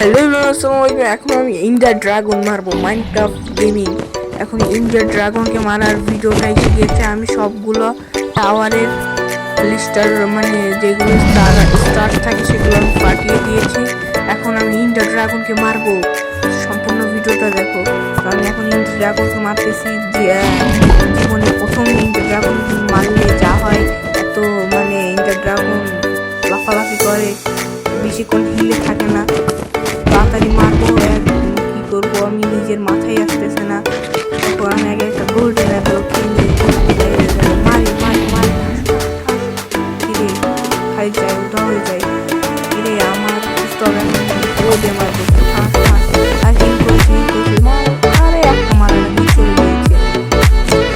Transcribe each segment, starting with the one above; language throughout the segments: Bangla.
হ্যালো আসসালামু আলাইকুম। এখন আমি ইন্ডিয়া ড্রাগন মারবো মাইনক্রাফট গেমিং। এখন ইন্ডিয়া ড্রাগনকে মারার ভিডিওটা এসে গিয়েছে। আমি সবগুলো টাওয়ারের লিস্টার মানে যেগুলো স্টার থাকে সেগুলো আমি পাঠিয়ে দিয়েছি। এখন আমি ইন্ডিয়া ড্রাগনকে মারবো। সম্পূর্ণ ভিডিওটা দেখো। আমি এখন ইন্ডিয়া ড্রাগনকে মারতেছি। জীবনে প্রথম ইন্ডিয়া ড্রাগন মারলে যা হয়, এত মানে ইন্ডিয়া ড্রাগন লাফালাফি করে, বেশিক্ষণ হিলে থাকে না। তাড়াতাড়ি মারবো, কি করবো আমি নিজের মাথায় আসতেছে না। তারপর আমি আগে একটা গোল্ডেন অ্যাপেল কিনে মারি মারি মারি কিরে খাই যায়, উঠা হয়ে যায়। কিরে আমার স্টক রোদে মারবো আর হিল করছি আরে একটা মারার আগেই চলে গিয়েছে।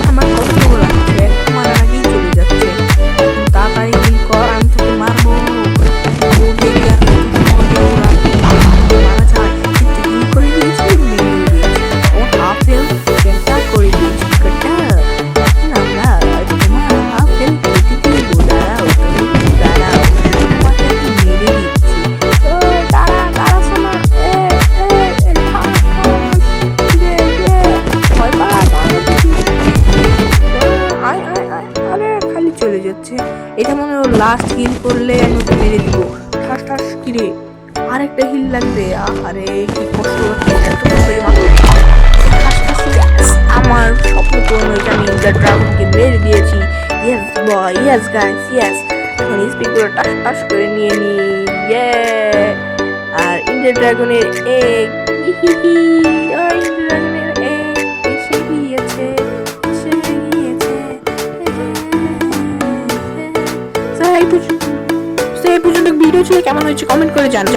আমার কষ্ট লাগছে, একটা মারার আগেই চলে যাচ্ছে। তাড়াতাড়ি হিল কর, আমি তোকে মারবো। চলে যাচ্ছে। এটা মনে হয় লাস্ট হিল করলে আমি ওকে মেরে দিব। ঠাস ঠাস কিরে আরেকটা হিল লাগবে। আরে কি কষ্ট হচ্ছে, আমার স্বপ্ন পূরণ হয়েছে। আমি ইন্ডিয়া ড্রাগনকে মেরে দিয়েছি। ইয়েস বয়, ইয়েস গাইস, ইয়েস। এখন স্পিডগুলো টাস টাস করে নিয়ে নি। ইয়ে আর ইন্ডিয়া ড্রাগনের এগ এসে গিয়েছে। এই পর্যন্ত ভিডিও ছিল, কেমন হয়েছে কমেন্ট করে জানাবেন।